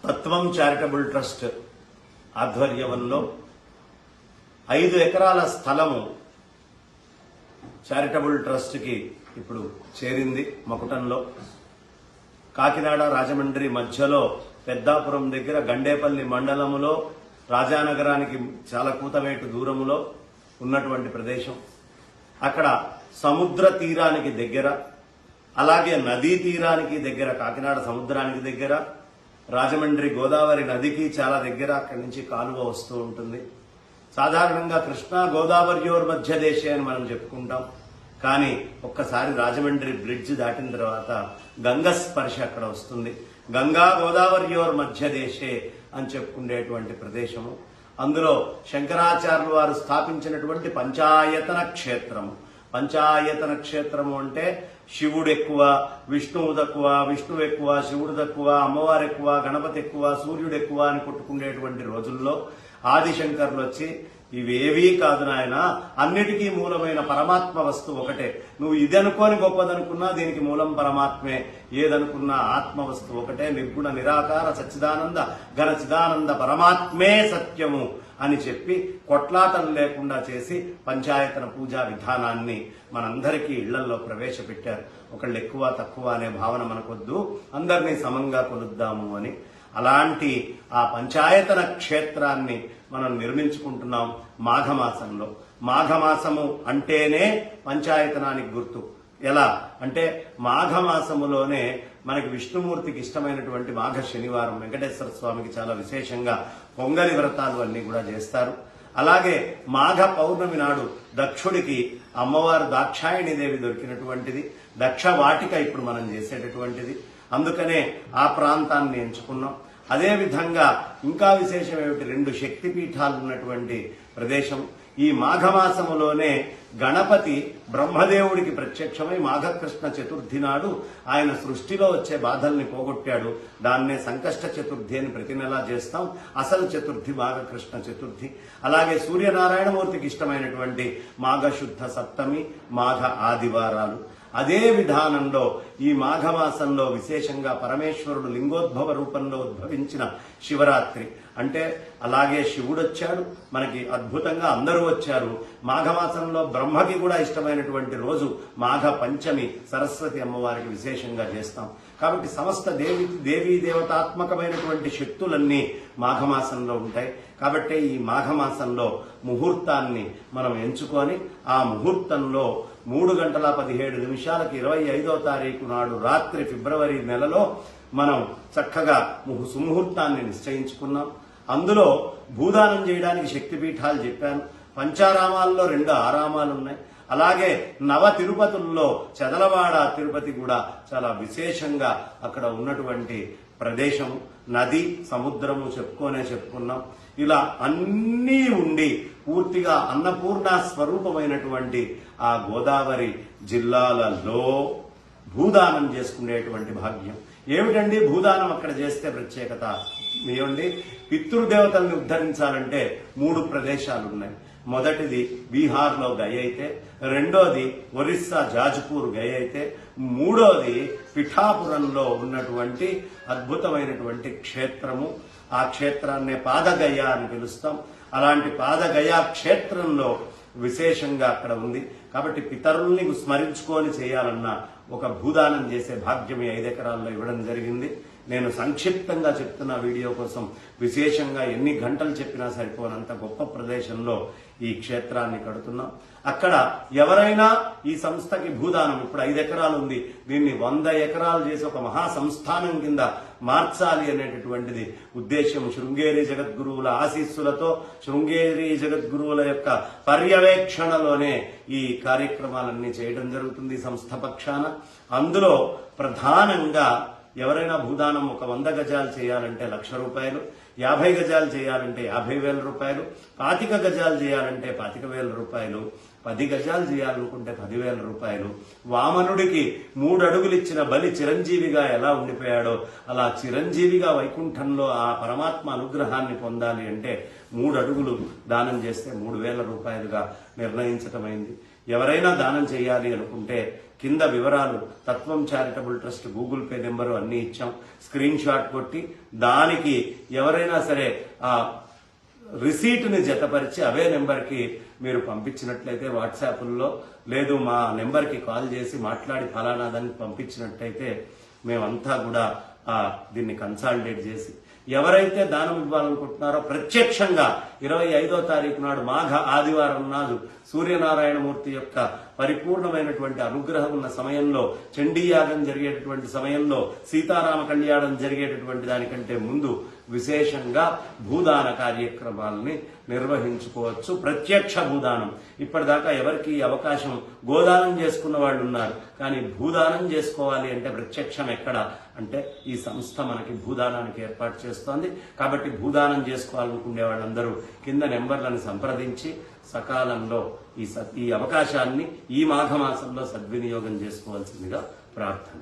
తత్వం charitable trust ఆధ్వర్యంలో 5 ఎకరాల స్థలము చారిటబుల్ ట్రస్ట్కి ఇప్పుడు చేరింది. మకుటంలో కాకినాడ రాజమండ్రి మధ్యలో పెద్దాపురం దగ్గర గండేపల్లి మండలములో రాజానగరానికి చాలా కూతవేటు దూరములో ఉన్నటువంటి ప్రదేశం. అక్కడ సముద్ర తీరానికి దగ్గర, అలాగే నదీ తీరానికి దగ్గర, కాకినాడ సముద్రానికి దగ్గర, రాజమండ్రి గోదావరి నదికి చాలా దగ్గర. అక్కడి నుంచి కాలువ వస్తూ ఉంటుంది. సాధారణంగా కృష్ణా గోదావరియోర్ మధ్య దేశే అని మనం చెప్పుకుంటాం. కానీ ఒక్కసారి రాజమండ్రి బ్రిడ్జ్ దాటిన తర్వాత గంగ స్పర్శ అక్కడ వస్తుంది. గంగా గోదావరియోర్ మధ్య దేశే అని చెప్పుకునేటువంటి ప్రదేశము. అందులో శంకరాచార్యులు వారు స్థాపించినటువంటి పంచాయతన క్షేత్రము. పంచాయతన క్షేత్రము అంటే శివుడు ఎక్కువ, విష్ణువు తక్కువ, విష్ణువు ఎక్కువ, శివుడు తక్కువ, అమ్మవారు ఎక్కువ, గణపతి ఎక్కువ, సూర్యుడు ఎక్కువ అని కొట్టుకునేటువంటి రోజుల్లో ఆదిశంకర్లు వచ్చి ఇవేవీ కాదు నాయన, అన్నిటికీ మూలమైన పరమాత్మ వస్తువు ఒకటే. నువ్వు ఇది అనుకోని గొప్పదనుకున్నా దీనికి మూలం పరమాత్మే. ఏదనుకున్నా ఆత్మ వస్తువు ఒకటే. నిర్గుణ నిరాకార సచ్చిదానంద ఘన చిదానంద పరమాత్మే సత్యము అని చెప్పి కొట్లాటలు లేకుండా చేసి పంచాయతన పూజా విధానాన్ని మనందరికీ ఇళ్లలో ప్రవేశపెట్టారు. ఒకళ్ళు ఎక్కువ తక్కువ అనే భావన మనకొద్దు, అందరినీ సమంగా కొలుద్దాము అని. అలాంటి ఆ పంచాయతన క్షేత్రాన్ని మనం నిర్మించుకుంటున్నాం మాఘమాసంలో. మాఘమాసము అంటేనే పంచాయతనానికి గుర్తు. ఎలా అంటే మాఘమాసములోనే మనకి విష్ణుమూర్తికి ఇష్టమైనటువంటి మాఘ శనివారం వెంకటేశ్వర స్వామికి చాలా విశేషంగా పొంగలి వ్రతాలు అన్ని కూడా చేస్తారు. అలాగే మాఘ పౌర్ణమి నాడు దక్షుడికి అమ్మవారు దాక్షాయణీదేవి దొరికినటువంటిది. దక్ష వాటిక ఇప్పుడు మనం చేసేటటువంటిది. అందుకనే ఆ ప్రాంతాన్ని ఎంచుకున్నాం. అదేవిధంగా ఇంకా విశేషం ఏమిటి, 2 శక్తిపీఠాలు ఉన్నటువంటి ప్రదేశం. ఈ మాఘమాసములోనే గణపతి బ్రహ్మదేవుడికి ప్రత్యక్షమై మాఘకృష్ణ చతుర్థి నాడు ఆయన సృష్టిలో వచ్చే బాధల్ని పోగొట్టాడు. దాన్నే సంకష్ట చతుర్థి అని ప్రతి నెలా చేస్తాం. అసలు చతుర్థి మాఘకృష్ణ చతుర్థి. అలాగే సూర్యనారాయణమూర్తికి ఇష్టమైనటువంటి మాఘశుద్ధ సప్తమి, మాఘ ఆదివారాలు. అదే విధానంలో ఈ మాఘమాసంలో విశేషంగా పరమేశ్వరుడు లింగోద్భవ రూపంలో ఉద్భవించిన శివరాత్రి. అంటే అలాగే శివుడు వచ్చాడు, మనకి అద్భుతంగా అందరూ వచ్చారు. మాఘమాసంలో బ్రహ్మకి కూడా ఇష్టమైనటువంటి రోజు మాఘ పంచమి, సరస్వతి అమ్మవారికి విశేషంగా చేస్తాం. కాబట్టి సమస్త దేవీ దేవతాత్మకమైనటువంటి శక్తులన్నీ మాఘమాసంలో ఉంటాయి. కాబట్టి ఈ మాఘమాసంలో ముహూర్తాన్ని మనం ఎంచుకొని ఆ ముహూర్తంలో 3:17 25వ తారీఖు నాడు రాత్రి ఫిబ్రవరి నెలలో మనం చక్కగా సుముహూర్తాన్ని నిశ్చయించుకున్నాం. అందులో భూదానం చేయడానికి శక్తిపీఠాలు చెప్పాను. పంచారామాల్లో 2 ఆరామాలు ఉన్నాయి. అలాగే నవ తిరుపతుల్లో చదలవాడ తిరుపతి కూడా చాలా విశేషంగా అక్కడ ఉన్నటువంటి ప్రదేశము. నది సముద్రము చెప్పుకున్నాం. ఇలా అన్నీ ఉండి పూర్తిగా అన్నపూర్ణ స్వరూపమైనటువంటి ఆ గోదావరి జిల్లాలలో భూదానం చేసుకునేటువంటి భాగ్యం. ఏమిటండి భూదానం అక్కడ చేస్తే ప్రత్యేకత? ఏమండి, పితృదేవతల్ని ఉద్ధరించాలంటే 3 ప్రదేశాలు ఉన్నాయి. మొదటిది బీహార్లో గయ అయితే, రెండోది ఒరిస్సా జాజ్పూర్ గయ అయితే, మూడోది పిఠాపురంలో ఉన్నటువంటి అద్భుతమైనటువంటి క్షేత్రము. ఆ క్షేత్రాన్నే పాదగయ అని పిలుస్తాం. అలాంటి పాదగయ క్షేత్రంలో విశేషంగా అక్కడ ఉంది. కాబట్టి పితరుల్ని స్మరించుకొని చేయాలన్న ఒక భూదానం చేసే భాగ్యం 5 ఎకరాల్లో ఇవ్వడం జరిగింది. నేను సంక్షిప్తంగా చెప్తున్న వీడియో కోసం. విశేషంగా ఎన్ని గంటలు చెప్పినా సరిపోనంత గొప్ప ప్రదేశంలో ఈ క్షేత్రాన్ని కడుతున్నాం. అక్కడ ఎవరైనా ఈ సంస్థకి భూదానం, ఇప్పుడు 5 ఎకరాలు ఉంది, దీన్ని 100 ఎకరాలు చేసి ఒక మహా సంస్థానం కింద మార్చాలి అనేటటువంటిది ఉద్దేశం. శృంగేరి జగద్గురువుల ఆశీస్సులతో, శృంగేరి జగద్గురువుల యొక్క పర్యవేక్షణలోనే ఈ కార్యక్రమాలన్నీ చేయడం జరుగుతుంది సంస్థ పక్షాన. అందులో ప్రధానంగా ఎవరైనా భూదానం ఒక 100 గజాలు చేయాలంటే 1,00,000 రూపాయలు, 50 గజాలు చేయాలంటే 50,000 రూపాయలు, 25 గజాలు చేయాలంటే 25,000 రూపాయలు, 10 గజాలు చేయాలనుకుంటే 10,000 రూపాయలు. వామనుడికి 3 అడుగులు ఇచ్చిన బలి చిరంజీవిగా ఎలా ఉండిపోయాడో అలా చిరంజీవిగా వైకుంఠంలో ఆ పరమాత్మ అనుగ్రహాన్ని పొందాలి అంటే 3 అడుగులు దానం చేస్తే 3,000 రూపాయలుగా నిర్ణయించటమైంది. ఎవరైనా దానం చేయాలి అనుకుంటే కింద వివరాలు తత్వం charitable trust Google pay number అన్ని ఇచ్చాం. స్క్రీన్ షాట్ కొట్టి దానికి ఎవరైనా సరే ఆ రిసీట్ని జతపరిచి అవే నెంబర్కి మీరు పంపించినట్లయితే వాట్సాప్లో, లేదు మా నెంబర్కి కాల్ చేసి మాట్లాడి ఫలానా దానికి పంపించినట్లయితే మేమంతా కూడా దీన్ని కన్సాలిడేట్ చేసి ఎవరైతే దానం ఇవ్వాలనుకుంటున్నారో ప్రత్యక్షంగా 25వ తారీఖు నాడు మాఘ ఆదివారం నాడు సూర్యనారాయణమూర్తి యొక్క పరిపూర్ణమైనటువంటి అనుగ్రహం ఉన్న సమయంలో, చండీయాగం జరిగేటటువంటి సమయంలో, సీతారామ కళ్యాణం జరిగేటటువంటి దానికంటే ముందు విశేషంగా భూదాన కార్యక్రమాలని నిర్వహించుకోవచ్చు. ప్రత్యక్ష భూదానం ఇప్పటిదాకా ఎవరికి అవకాశం, గోదానం చేసుకున్న వాళ్ళు ఉన్నారు, కానీ భూదానం చేసుకోవాలి అంటే ప్రత్యక్షం ఎక్కడ అంటే ఈ సంస్థ మనకి భూదానానికి ఏర్పాటు చేస్తోంది. కాబట్టి భూదానం చేసుకోవాలనుకునే వాళ్ళందరూ కింద నెంబర్లను సంప్రదించి సకాలంలో ఈ అవకాశాన్ని ఈ మాఘమాసంలో సద్వినియోగం చేసుకోవాల్సిందిగా ప్రార్థన.